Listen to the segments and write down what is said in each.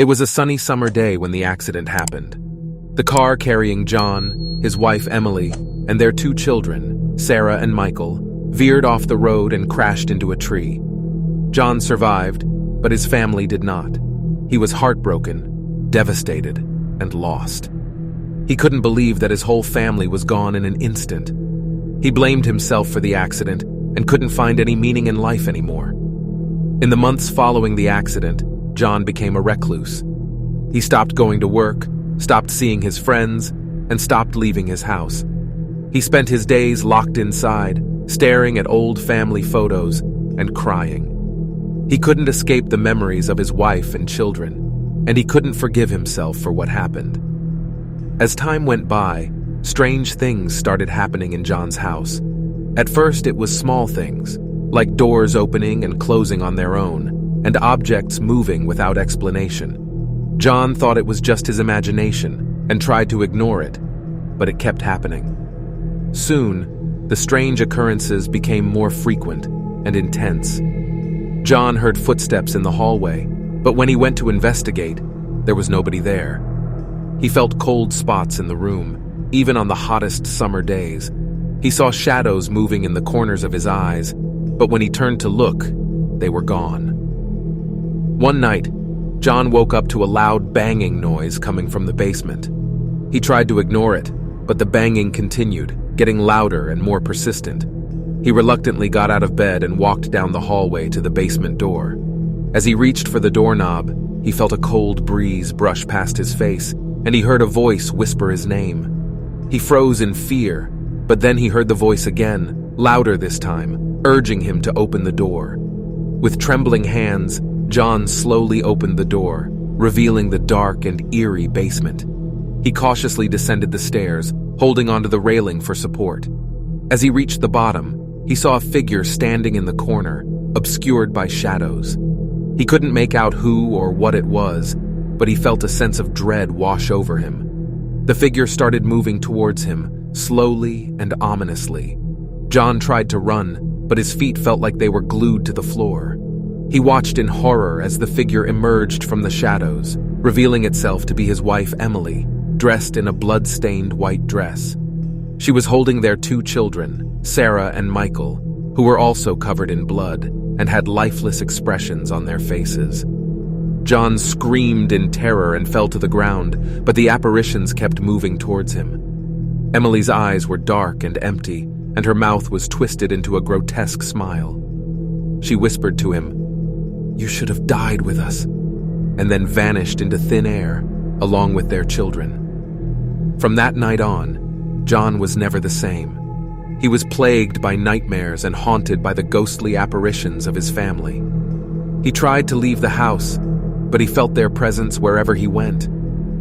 It was a sunny summer day when the accident happened. The car carrying John, his wife Emily, and their two children, Sarah and Michael, veered off the road and crashed into a tree. John survived, but his family did not. He was heartbroken, devastated, and lost. He couldn't believe that his whole family was gone in an instant. He blamed himself for the accident and couldn't find any meaning in life anymore. In the months following the accident, John became a recluse. He stopped going to work, stopped seeing his friends, and stopped leaving his house. He spent his days locked inside, staring at old family photos and crying. He couldn't escape the memories of his wife and children, and he couldn't forgive himself for what happened. As time went by, strange things started happening in John's house. At first, it was small things, like doors opening and closing on their own, and objects moving without explanation. John thought it was just his imagination and tried to ignore it, but it kept happening. Soon, the strange occurrences became more frequent and intense. John heard footsteps in the hallway, but when he went to investigate, there was nobody there. He felt cold spots in the room, even on the hottest summer days. He saw shadows moving in the corners of his eyes, but when he turned to look, they were gone. One night, John woke up to a loud banging noise coming from the basement. He tried to ignore it, but the banging continued, getting louder and more persistent. He reluctantly got out of bed and walked down the hallway to the basement door. As he reached for the doorknob, he felt a cold breeze brush past his face, and he heard a voice whisper his name. He froze in fear, but then he heard the voice again, louder this time, urging him to open the door. With trembling hands, John slowly opened the door, revealing the dark and eerie basement. He cautiously descended the stairs, holding onto the railing for support. As he reached the bottom, he saw a figure standing in the corner, obscured by shadows. He couldn't make out who or what it was, but he felt a sense of dread wash over him. The figure started moving towards him, slowly and ominously. John tried to run, but his feet felt like they were glued to the floor. He watched in horror as the figure emerged from the shadows, revealing itself to be his wife Emily, dressed in a blood-stained white dress. She was holding their two children, Sarah and Michael, who were also covered in blood and had lifeless expressions on their faces. John screamed in terror and fell to the ground, but the apparitions kept moving towards him. Emily's eyes were dark and empty, and her mouth was twisted into a grotesque smile. She whispered to him, "You should have died with us," and then vanished into thin air, along with their children. From that night on, John was never the same. He was plagued by nightmares and haunted by the ghostly apparitions of his family. He tried to leave the house, but he felt their presence wherever he went.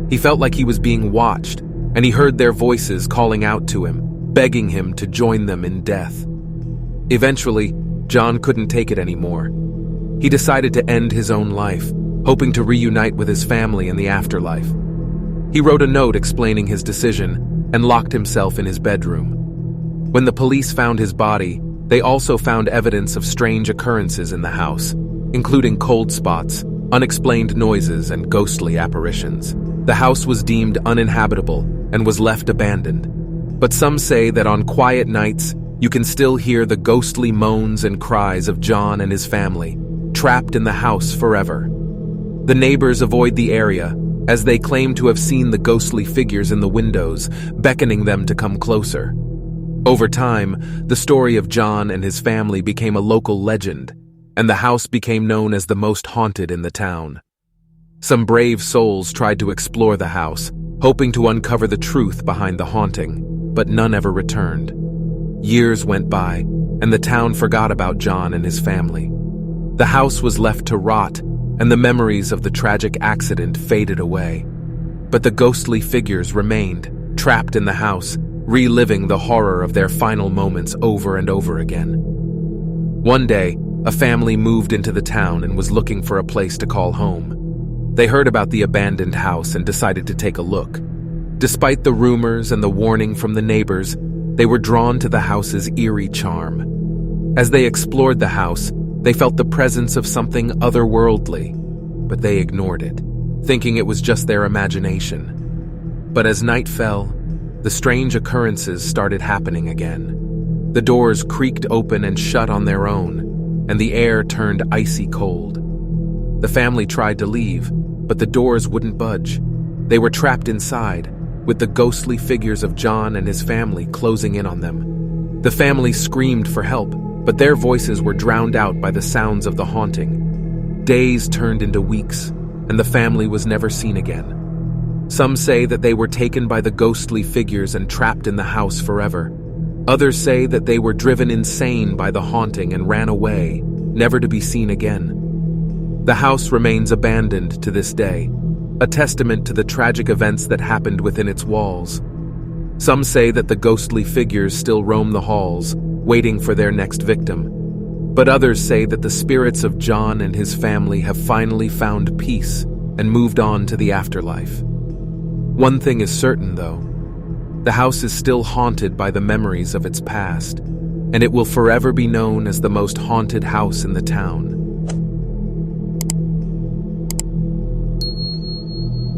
He felt like he was being watched, and he heard their voices calling out to him, begging him to join them in death. Eventually, John couldn't take it anymore. He decided to end his own life, hoping to reunite with his family in the afterlife. He wrote a note explaining his decision and locked himself in his bedroom. When the police found his body, they also found evidence of strange occurrences in the house, including cold spots, unexplained noises, and ghostly apparitions. The house was deemed uninhabitable and was left abandoned. But some say that on quiet nights, you can still hear the ghostly moans and cries of John and his family, trapped in the house forever. The neighbors avoid the area, as they claim to have seen the ghostly figures in the windows, beckoning them to come closer. Over time, the story of John and his family became a local legend, and the house became known as the most haunted in the town. Some brave souls tried to explore the house, hoping to uncover the truth behind the haunting, but none ever returned. Years went by, and the town forgot about John and his family. The house was left to rot, and the memories of the tragic accident faded away. But the ghostly figures remained, trapped in the house, reliving the horror of their final moments over and over again. One day, a family moved into the town and was looking for a place to call home. They heard about the abandoned house and decided to take a look. Despite the rumors and the warning from the neighbors, they were drawn to the house's eerie charm. As they explored the house, they felt the presence of something otherworldly, but they ignored it. thinking it was just their imagination. But as night fell, the strange occurrences started happening again. The doors creaked open and shut on their own, and the air turned icy cold. The family tried to leave, but the doors wouldn't budge. They were trapped inside, with the ghostly figures of John and his family closing in on them. The family screamed for help, but their voices were drowned out by the sounds of the haunting. Days turned into weeks, and the family was never seen again. Some say that they were taken by the ghostly figures and trapped in the house forever. Others say that they were driven insane by the haunting and ran away, never to be seen again. The house remains abandoned to this day, a testament to the tragic events that happened within its walls. Some say that the ghostly figures still roam the halls, waiting for their next victim. But others say that the spirits of John and his family have finally found peace and moved on to the afterlife. One thing is certain, though. The house is still haunted by the memories of its past, and it will forever be known as the most haunted house in the town.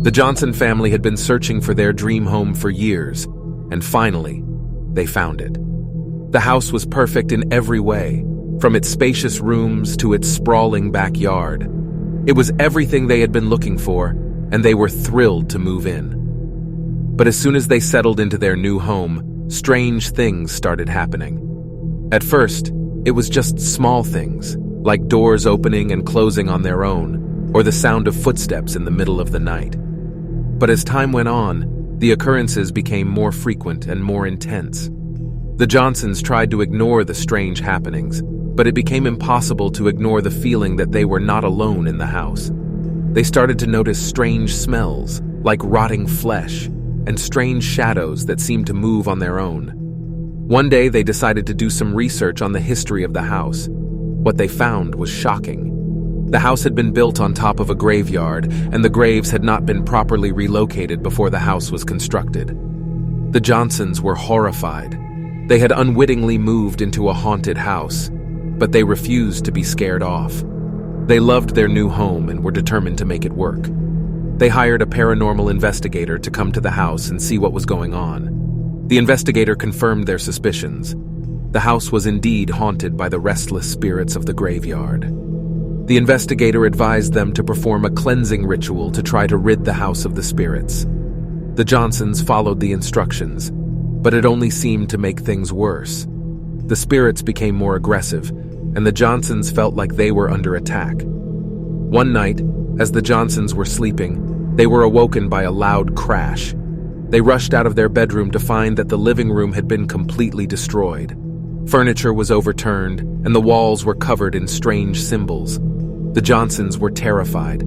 The Johnson family had been searching for their dream home for years, and finally, they found it. The house was perfect in every way, from its spacious rooms to its sprawling backyard. It was everything they had been looking for, and they were thrilled to move in. But as soon as they settled into their new home, strange things started happening. At first, it was just small things, like doors opening and closing on their own, or the sound of footsteps in the middle of the night. But as time went on, the occurrences became more frequent and more intense. The Johnsons tried to ignore the strange happenings, but it became impossible to ignore the feeling that they were not alone in the house. They started to notice strange smells, like rotting flesh, and strange shadows that seemed to move on their own. One day they decided to do some research on the history of the house. What they found was shocking. The house had been built on top of a graveyard, and the graves had not been properly relocated before the house was constructed. The Johnsons were horrified. They had unwittingly moved into a haunted house, but they refused to be scared off. They loved their new home and were determined to make it work. They hired a paranormal investigator to come to the house and see what was going on. The investigator confirmed their suspicions. The house was indeed haunted by the restless spirits of the graveyard. The investigator advised them to perform a cleansing ritual to try to rid the house of the spirits. The Johnsons followed the instructions, but it only seemed to make things worse. The spirits became more aggressive, and the Johnsons felt like they were under attack. One night, as the Johnsons were sleeping, they were awoken by a loud crash. They rushed out of their bedroom to find that the living room had been completely destroyed. Furniture was overturned, and the walls were covered in strange symbols. The Johnsons were terrified.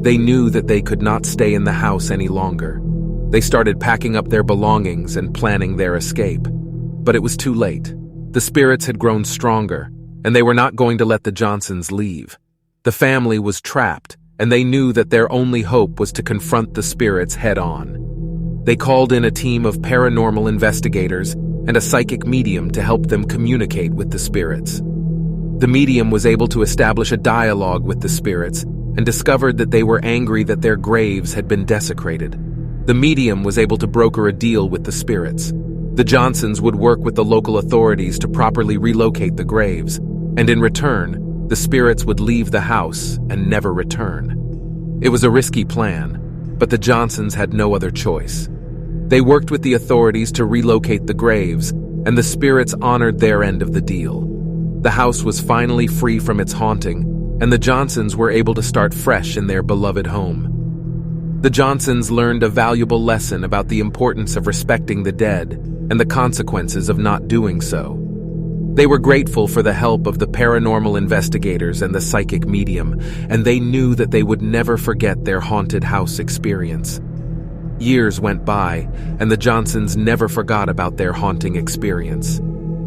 They knew that they could not stay in the house any longer. They started packing up their belongings and planning their escape. But it was too late. The spirits had grown stronger, and they were not going to let the Johnsons leave. The family was trapped, and they knew that their only hope was to confront the spirits head-on. They called in a team of paranormal investigators and a psychic medium to help them communicate with the spirits. The medium was able to establish a dialogue with the spirits and discovered that they were angry that their graves had been desecrated. The medium was able to broker a deal with the spirits. The Johnsons would work with the local authorities to properly relocate the graves, and in return, the spirits would leave the house and never return. It was a risky plan, but the Johnsons had no other choice. They worked with the authorities to relocate the graves, and the spirits honored their end of the deal. The house was finally free from its haunting, and the Johnsons were able to start fresh in their beloved home. The Johnsons learned a valuable lesson about the importance of respecting the dead and the consequences of not doing so. They were grateful for the help of the paranormal investigators and the psychic medium, and they knew that they would never forget their haunted house experience. Years went by, and the Johnsons never forgot about their haunting experience.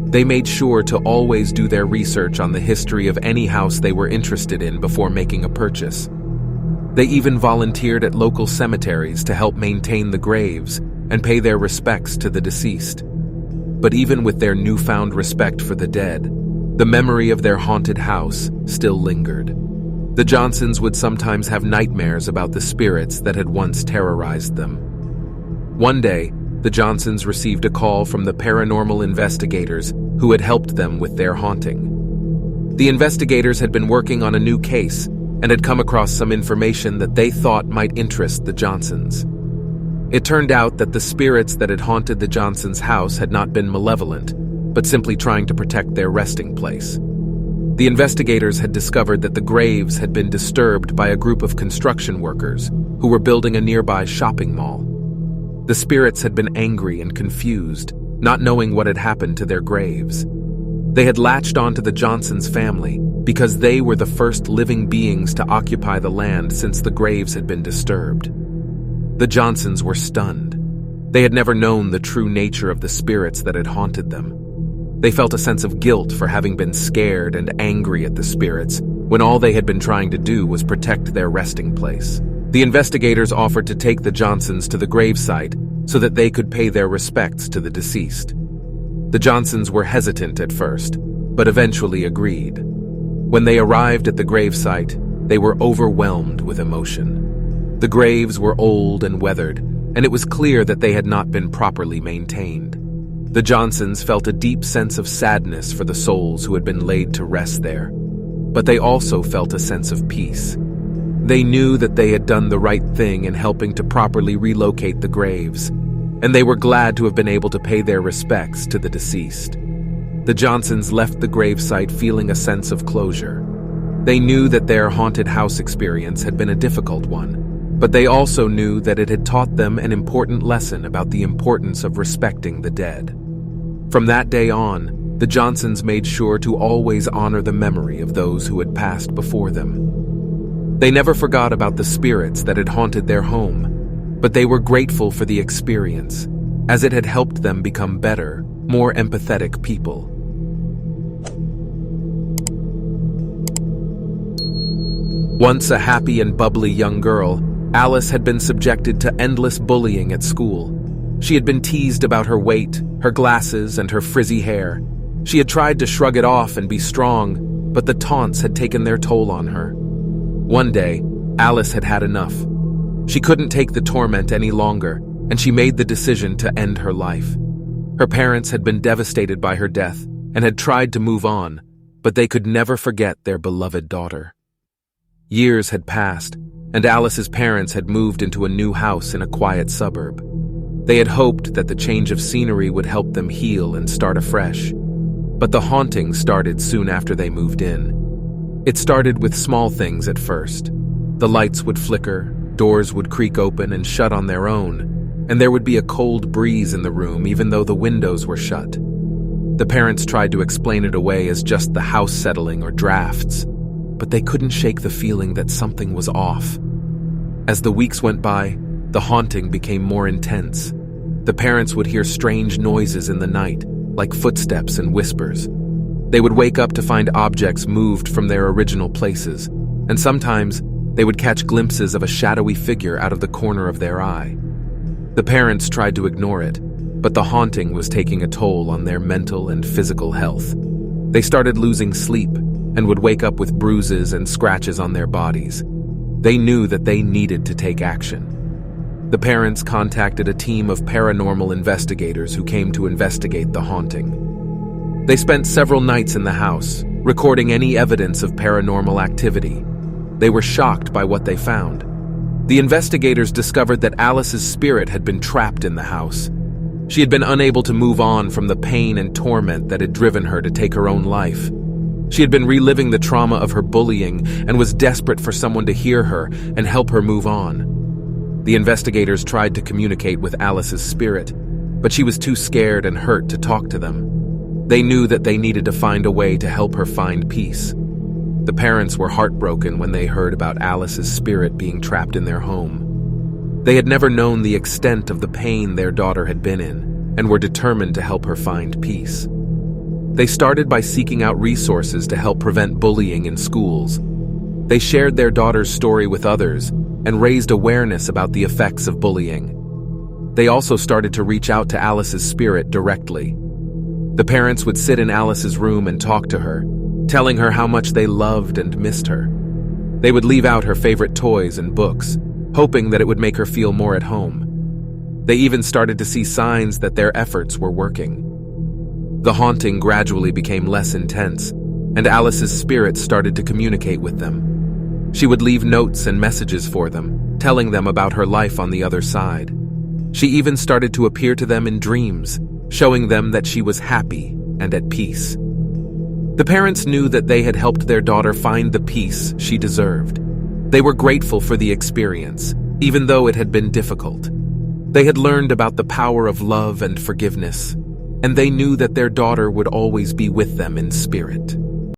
They made sure to always do their research on the history of any house they were interested in before making a purchase. They even volunteered at local cemeteries to help maintain the graves and pay their respects to the deceased. But even with their newfound respect for the dead, the memory of their haunted house still lingered. The Johnsons would sometimes have nightmares about the spirits that had once terrorized them. One day, the Johnsons received a call from the paranormal investigators who had helped them with their haunting. The investigators had been working on a new case and had come across some information that they thought might interest the Johnsons. It turned out that the spirits that had haunted the Johnsons' house had not been malevolent, but simply trying to protect their resting place. The investigators had discovered that the graves had been disturbed by a group of construction workers who were building a nearby shopping mall. The spirits had been angry and confused, not knowing what had happened to their graves. They had latched onto the Johnsons' family because they were the first living beings to occupy the land since the graves had been disturbed. The Johnsons were stunned. They had never known the true nature of the spirits that had haunted them. They felt a sense of guilt for having been scared and angry at the spirits when all they had been trying to do was protect their resting place. The investigators offered to take the Johnsons to the gravesite so that they could pay their respects to the deceased. The Johnsons were hesitant at first, but eventually agreed. When they arrived at the gravesite, they were overwhelmed with emotion. The graves were old and weathered, and it was clear that they had not been properly maintained. The Johnsons felt a deep sense of sadness for the souls who had been laid to rest there, but they also felt a sense of peace. They knew that they had done the right thing in helping to properly relocate the graves, and they were glad to have been able to pay their respects to the deceased. The Johnsons left the gravesite feeling a sense of closure. They knew that their haunted house experience had been a difficult one, but they also knew that it had taught them an important lesson about the importance of respecting the dead. From that day on, the Johnsons made sure to always honor the memory of those who had passed before them. They never forgot about the spirits that had haunted their home, but they were grateful for the experience, as it had helped them become better, more empathetic people. Once a happy and bubbly young girl, Alice had been subjected to endless bullying at school. She had been teased about her weight, her glasses, and her frizzy hair. She had tried to shrug it off and be strong, but the taunts had taken their toll on her. One day, Alice had had enough. She couldn't take the torment any longer, and she made the decision to end her life. Her parents had been devastated by her death and had tried to move on, but they could never forget their beloved daughter. Years had passed, and Alice's parents had moved into a new house in a quiet suburb. They had hoped that the change of scenery would help them heal and start afresh. But the haunting started soon after they moved in. It started with small things at first. The lights would flicker, doors would creak open and shut on their own, and there would be a cold breeze in the room even though the windows were shut. The parents tried to explain it away as just the house settling or drafts, but they couldn't shake the feeling that something was off. As the weeks went by, the haunting became more intense. The parents would hear strange noises in the night, like footsteps and whispers. They would wake up to find objects moved from their original places, and sometimes they would catch glimpses of a shadowy figure out of the corner of their eye. The parents tried to ignore it, but the haunting was taking a toll on their mental and physical health. They started losing sleep and would wake up with bruises and scratches on their bodies. They knew that they needed to take action. The parents contacted a team of paranormal investigators who came to investigate the haunting. They spent several nights in the house, recording any evidence of paranormal activity. They were shocked by what they found. The investigators discovered that Alice's spirit had been trapped in the house. She had been unable to move on from the pain and torment that had driven her to take her own life. She had been reliving the trauma of her bullying and was desperate for someone to hear her and help her move on. The investigators tried to communicate with Alice's spirit, but she was too scared and hurt to talk to them. They knew that they needed to find a way to help her find peace. The parents were heartbroken when they heard about Alice's spirit being trapped in their home. They had never known the extent of the pain their daughter had been in and were determined to help her find peace. They started by seeking out resources to help prevent bullying in schools. They shared their daughter's story with others and raised awareness about the effects of bullying. They also started to reach out to Alice's spirit directly. The parents would sit in Alice's room and talk to her, telling her how much they loved and missed her. They would leave out her favorite toys and books, hoping that it would make her feel more at home. They even started to see signs that their efforts were working. The haunting gradually became less intense, and Alice's spirit started to communicate with them. She would leave notes and messages for them, telling them about her life on the other side. She even started to appear to them in dreams, showing them that she was happy and at peace. The parents knew that they had helped their daughter find the peace she deserved. They were grateful for the experience, even though it had been difficult. They had learned about the power of love and forgiveness, and they knew that their daughter would always be with them in spirit.